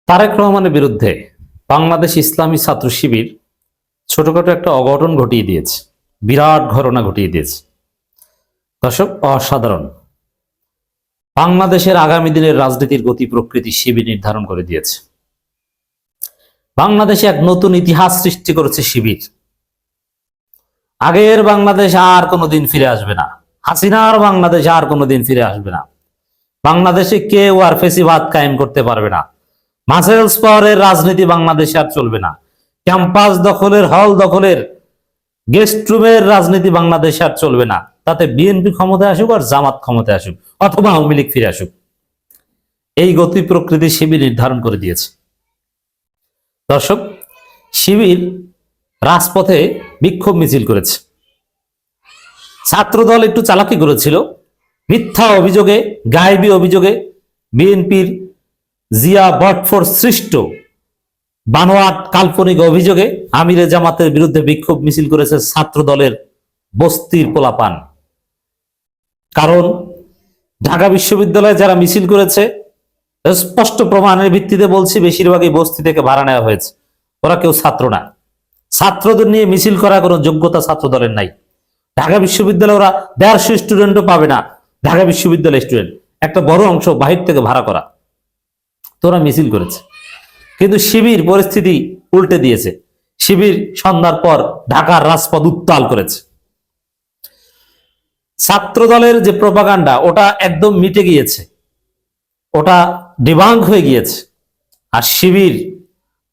তারেক রহমানের বিরুদ্ধে বাংলাদেশ ইসলামী ছাত্র শিবির ছোটখাটো একটা অঘটন ঘটিয়ে দিয়েছে, বিরাট ঘটনা ঘটিয়ে দিয়েছে। দর্শক, অসাধারণ। বাংলাদেশের আগামী দিনের রাজনীতির গতি প্রকৃতি শিবির নির্ধারণ করে দিয়েছে। বাংলাদেশে এক নতুন ইতিহাস সৃষ্টি করেছে শিবির। আগের বাংলাদেশ আর কোনোদিন ফিরে আসবে না। হাসিনার বাংলাদেশ আর কোনোদিন ফিরে আসবে না। বাংলাদেশে কেউ আর ফেসিবাদ কায়েম করতে পারবে না। মাসেলস পাওয়ারের রাজনীতি বাংলাদেশে আর চলবে না। ক্যাম্পাস দখলের, হল দখলের, গেস্ট রুমের রাজনীতি বাংলাদেশে আর চলবে না। তাতে বিএনপি ক্ষমতায় আসুক আর জামাত ক্ষমতায় আসুক অথবা আওয়ামী লীগ ফিরে আসুক, এই গতি প্রকৃতি শিবির নির্ধারণ করে দিয়েছে। দর্শক, শিবির রাজপথে বিক্ষোভ মিছিল করেছে। ছাত্রদল একটু চালাকি করেছিল। মিথ্যা অভিযোগে, গায়েবী অভিযোগে, বিএনপির জিয়া বটফোর সৃষ্ট বানোয়াট কাল্পনিক অভিযোগে আমিরে জামাতের বিরুদ্ধে বিক্ষোভ মিছিল করেছে ছাত্র দলের বস্তির পোলাপান। কারণ ঢাকা বিশ্ববিদ্যালয়ে যারা মিছিল করেছে, স্পষ্ট প্রমাণের ভিত্তিতে বলছি, বেশিরভাগই বস্তি থেকে ভাড়া নেওয়া হয়েছে। ওরা কেউ ছাত্র না। ছাত্রদের নিয়ে মিছিল করার কোনো যোগ্যতা ছাত্র দলের নাই। ঢাকা বিশ্ববিদ্যালয়ে ওরা 150 স্টুডেন্টও পাবে না। ঢাকা বিশ্ববিদ্যালয়ের স্টুডেন্ট একটা বড় অংশ বাহির থেকে ভাড়া করা। তোরা মিছিল করেছে, কিন্তু শিবির পরিস্থিতি উল্টে দিয়েছে। শিবির সন্ধ্যার পর ঢাকার রাজপথ উত্তাল করেছে। ছাত্র দলের যে প্রপাগান্ডা, ওটা একদম মিটে গিয়েছে, ওটা ডিবাঙ্ক হয়ে গিয়েছে। আর শিবির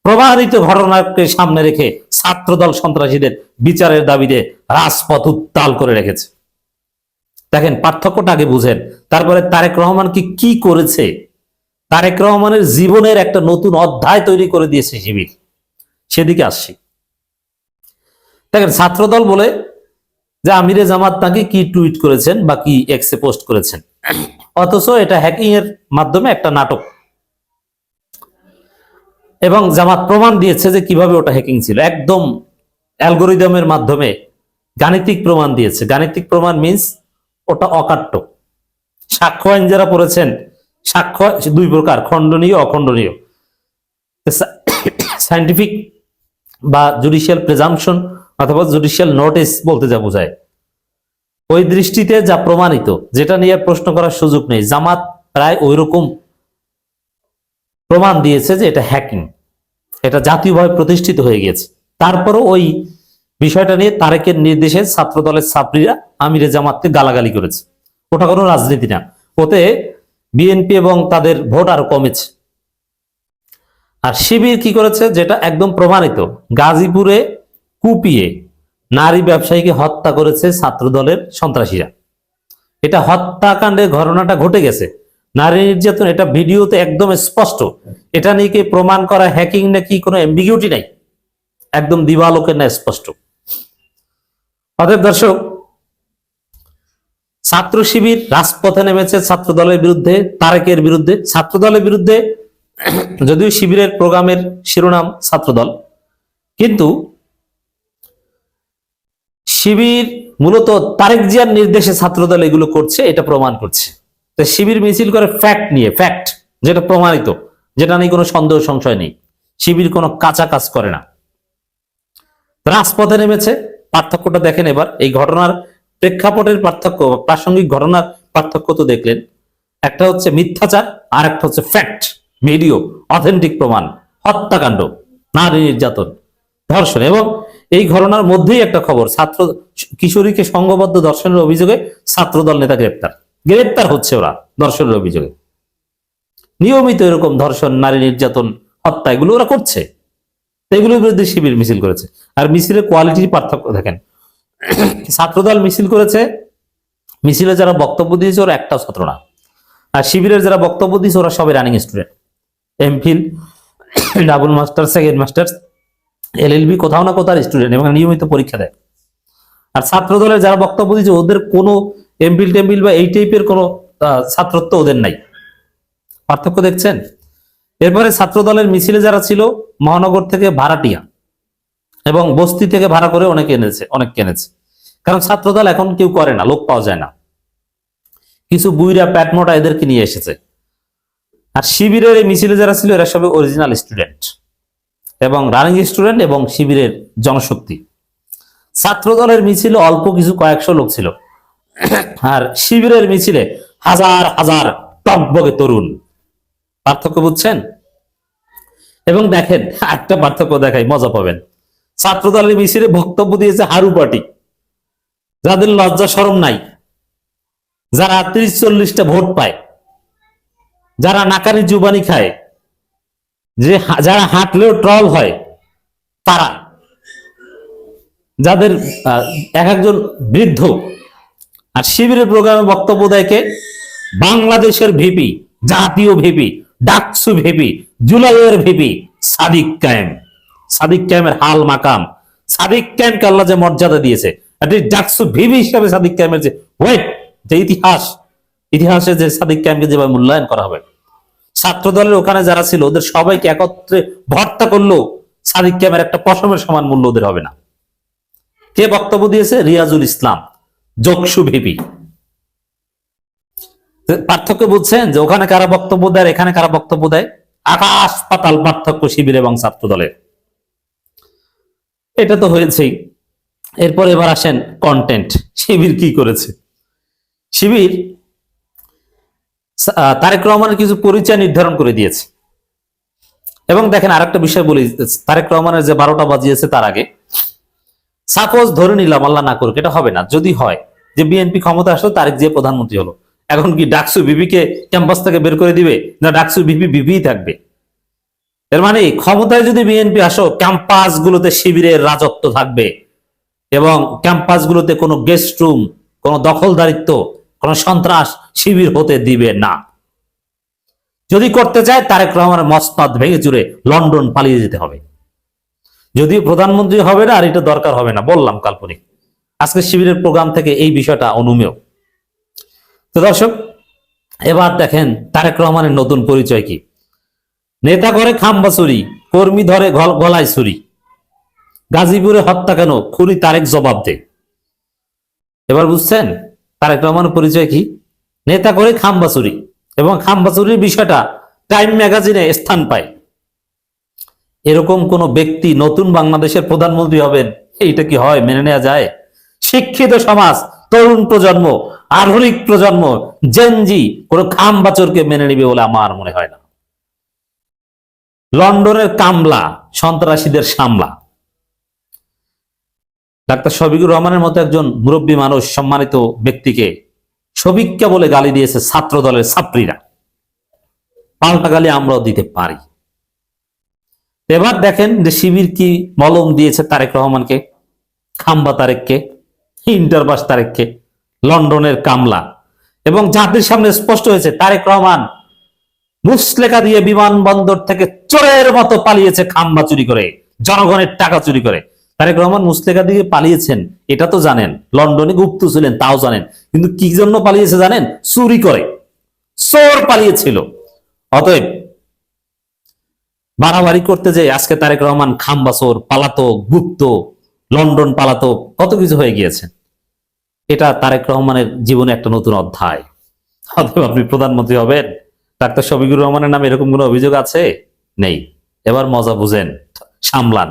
প্রমাণিত ঘটনাকে সামনে রেখে ছাত্রদল সন্ত্রাসীদের বিচারের দাবিতে রাজপথ উত্তাল করে রেখেছে। দেখেন, পার্থক্যটা আগে বুঝেন, তারপরে তারেক রহমান কি করেছে। তারেক রহমানের জীবনের একটা নতুন অধ্যায় তৈরি করে দিয়েছে শিবির, সেদিকে আসছি। দেখেন, ছাত্রদল বলে যে আমিরে জামাত তাকে কি টুইট করেছেন বা কি এক্সে পোস্ট করেছেন, অথচ এটা হ্যাকিং এর মাধ্যমে একটা নাটক, এবং জামাত প্রমাণ দিয়েছে যে কিভাবে ওটা হ্যাকিং ছিল। একদম অ্যালগোরিদমের মাধ্যমে গাণিতিক প্রমাণ দিয়েছে। গাণিতিক প্রমাণ মিন্স ওটা অকাট্য। সাক্ষ্য আইন যারা পড়েছেন, সাক্ষ্য দুই প্রকার, খণ্ডনীয়, অখণ্ডনীয়। সায়েন্টিফিক বা জুডিশিয়াল প্রেজাম্পশন অথবা জুডিশিয়াল নোটিস বলতে যা বোঝায়, ওই দৃষ্টিতে যা প্রমাণিত, যেটা নিয়ে প্রশ্ন করার সুযোগ নেই, জামাত প্রায় ওই রকম প্রমাণ দিয়েছে যে এটা হ্যাকিং, এটা জাতীয়ভাবে প্রতিষ্ঠিত হয়ে গিয়েছে। তারপরও ওই বিষয়টা নিয়ে তারেকের নির্দেশে ছাত্র দলের ছাত্রীরা আমিরে জামাতকে গালাগালি করেছে। ওটা কোনো রাজনীতি না, ওতে বিএনপি এবং তাদের ভোট আরো কমেছে। আর শিবির কি করেছে, যেটা একদম প্রমাণিত, গাজীপুরে কুপিয়ে নারী ব্যবসায়ীকে হত্যা করেছে ছাত্র দলের সন্ত্রাসীরা। এটা হত্যাকাণ্ডের ঘটনাটা ঘটে গেছে, নারী নির্যাতন, এটা ভিডিওতে একদম স্পষ্ট। এটা নিয়ে কি প্রমাণ করা হ্যাকিং নাকি কোনো এম্বিগিউটি নাই, একদম দিবালোকের না স্পষ্ট। অতএব দর্শক, ছাত্র শিবির রাজপথে নেমেছে ছাত্র দলের বিরুদ্ধে, তারেকের বিরুদ্ধে। ছাত্র দলের বিরুদ্ধে যদিও শিবিরের প্রোগ্রামের শিরোনাম ছাত্রদল, কিন্তু শিবির মূলত তারেক জিয়ার নির্দেশে ছাত্রদল এগুলো করছে, এটা প্রমাণ করছে। তো শিবির মিছিল করে ফ্যাক্ট নিয়ে, ফ্যাক্ট যেটা প্রমাণিত, যেটা নিয়ে কোনো সন্দেহ সংশয় নেই। শিবির কোনো কাঁচা কাজ করে না, রাজপথে নেমেছে। পার্থক্যটা দেখেন এবার। এই ঘটনার প্রেক্ষাপটের পার্থক্য, প্রাসঙ্গিক ঘটনার পার্থক্য তো দেখলেন। একটা হচ্ছে মিথ্যাচার, আর একটা হচ্ছে ফ্যাক্ট, ভিডিও, অথেন্টিক প্রমাণ, হত্যাকাণ্ড, নারী নির্যাতন, ধর্ষণ। এবং এই ঘটনার মধ্যেই একটা খবর, ছাত্র কিশোরীকে সংঘবদ্ধ ধর্ষণের অভিযোগে ছাত্রদল নেতা গ্রেপ্তার হচ্ছে ওরা ধর্ষণের অভিযোগে। নিয়মিত এরকম ধর্ষণ, নারী নির্যাতন, হত্যা এগুলো ওরা করছে। এগুলোর বিরুদ্ধে শিবির মিছিল করেছে। আর মিছিলের কোয়ালিটির পার্থক্য দেখেন। ছাত্রদল মিছিল করেছে, মিছিলে যারা বক্তব্য দিয়েছে ওরা একটাও ছাত্র না। আর শিবিরের যারা বক্তব্য দিয়েছে ওরা সবাই running student, MPhil, double master, second masters, LLB, কোথাও না কোথাও স্টুডেন্ট, এবং নিয়মিত পরীক্ষা দেয়। আর ছাত্র দলের যারা বক্তব্য দিয়েছে ওদের কোনো এমফিল টেম্পিল বা এই টাইপের কোনো ছাত্রত্ব ওদের নাই। পার্থক্য দেখছেন? এরপরে ছাত্র দলের মিছিলে যারা ছিল মহানগর থেকে ভাড়াটিয়া এবং বস্তি থেকে ভাড়া করে অনেক কেনেছে। কারণ ছাত্রদল এখন কেউ করে না, লোক পাওয়া যায় না। কিছু বুইরা প্যাটমোটা এদেরকে নিয়ে এসেছে। আর শিবিরের এই মিছিলে যারা ছিল এরা সবাই অরিজিনাল স্টুডেন্ট এবং রানিং স্টুডেন্ট এবং শিবিরের জনশক্তি। ছাত্র দলের মিছিলে অল্প কিছু কয়েকশো লোক ছিল, আর শিবিরের মিছিলে হাজার হাজার টকবগে তরুণ। পার্থক্য বুঝছেন? এবং দেখেন একটা পার্থক্য দেখাই, মজা পাবেন। ছাত্র দলের মিছিলে বক্তব্য দিয়েছে হারু পার্টি, যাদের লজ্জা শরম নাই, যারা 30-40টা ভোট পায়, যারা নাকানি জুবানি খায়, যারা হাঁটলেও ট্রল হয়, তারা, যাদের এক একজন বৃদ্ধ। আর শিবিরের প্রোগ্রামে বক্তব্য দেয় কে? বাংলাদেশের ভিপি, জাতীয় ভিপি, ডাকসু ভিপি, জুলাইয়ের ভিপি সাদিক কায়েম। সাদিক কায়েমের হাল মাকাম, সাদিক কায়েমকে আল্লাহ যে মর্যাদা দিয়েছে, ডাকসু ভিপি হিসাবে সাদিক কায়েমের যে ওয়েট, যে ইতিহাসে যে সাদিক কায়েমকে যেভাবে মূল্যায়ন করা হবে, ছাত্র দলের ওখানে যারা ছিল ওদের সবাইকে একত্রে ভর্তা করলো, সাদিক কায়েমের একটা পশমের সমান মূল্য ওদের হবে না। কে বক্তব্য দিয়েছে? রিয়াজুল ইসলাম, জকসু ভিপি। পার্থক্য বুঝছেন যে ওখানে কারা বক্তব্য দেয়, এখানে কারা বক্তব্য দেয়? আকাশ পাতাল পার্থক্য শিবির এবং ছাত্র দলের। এটা তো হয়েছেই। এরপর এবার আসেন কন্টেন্ট। শিবির কি করেছে? শিবির তারেক রহমানের কিছু পরিচয় নির্ধারণ করে দিয়েছে। এবং দেখেন আরেকটা বিষয় বলি, তারেক রহমানের যে 12টা বাজিয়েছে তার আগে, সাপোজ ধরে নিলাম, আল্লাহ না করুক, এটা হবে না, যদি হয় যে বিএনপি ক্ষমতা আসলো, তারেক যে প্রধানমন্ত্রী হলো, এখন কি ডাকসু বিপিকে ক্যাম্পাস থেকে বের করে দিবে, না ডাকসু বিপি বিপি থাকবে? এর মানে ক্ষমতায় যদি বিএনপি আসো, ক্যাম্পাস গুলোতে শিবিরের রাজত্ব থাকবে এবং ক্যাম্পাস গুলোতে কোনো গেস্ট রুম, কোনো দখলদারিত্ব, কোনো সন্ত্রাস শিবির হতে দিবে না। যদি করতে চায় তারেক রহমানের মসনদ ভেঙে চুরে লন্ডন পালিয়ে যেতে হবে। যদিও প্রধানমন্ত্রী হবে না, আর এটা দরকার হবে না, বললাম কাল্পনিক। আজকে শিবিরের প্রোগ্রাম থেকে এই বিষয়টা অনুমেয়। তো দর্শক, এবার দেখেন তারেক রহমানের নতুন পরিচয় কি। নেতা করে খাম্বা চুরি, কর্মী ধরে গলায় ছুরি, গাজীপুরে হত্যা কেন, খুনি তারেক জবাব দে। এবার বুঝছেন তারেক রহমানের পরিচয় কি? নেতা করে খাম্বা চুরি, এবং খাম্বা চুরির বিষয়টা টাইম ম্যাগাজিনে স্থান পায়। এরকম কোন ব্যক্তি নতুন বাংলাদেশের প্রধানমন্ত্রী হবেন, এইটা কি হয়? মেনে নেওয়া যায়? শিক্ষিত সমাজ, তরুণ প্রজন্ম, আধুনিক প্রজন্ম, জেনজি কোন খামবাচরকে মেনে নিবে বলে আমার মনে হয় না। লন্ডনের কামলা, সন্ত্রাসীদের সামলা। ডাক্তার শফিকুর রহমানের মতো একজন মুরব্বী মানুষ, সম্মানিত ব্যক্তিকে শফিককে বলে গালি দিয়েছে ছাত্র দলের ছাত্রীরা। পাল্টা গালি আমরাও দিতে পারি। এবার দেখেন যে শিবির কি মলম দিয়েছে তারেক রহমানকে, খাম্বা তারেককে, ইন্টারবাস তারেককে, লন্ডনের কামলা। এবং জাতির সামনে স্পষ্ট হয়েছে তারেক রহমান মুসলেখা দিয়ে বিমানবন্দর থেকে চোরের মতো পালিয়েছে, খাম্বা চুরি করে, জনগণের টাকা চুরি করে। তারেক রহমান মুসলেখা দিয়ে পালিয়েছেন এটা তো জানেন, লন্ডনে গুপ্ত ছিলেন তাও জানেন, কিন্তু কি জন্য পালিয়েছে জানেন? চুরি করে, চোর পালিয়েছিল। অতএব বাড়াবাড়ি করতে যে আজকে তারেক রহমান খাম্বা চোর, পালাতক, গুপ্ত, লন্ডন পালাতক, কত কিছু হয়ে গিয়েছে। এটা তারেক রহমানের জীবনে একটা নতুন অধ্যায়। অতএব আপনি প্রধানমন্ত্রী হবেন, ডাক্তার শফিকুর রহমানের নামে এরকম কোন অভিযোগ আছে? নেই। এবার মজা বুঝেন, সামলান।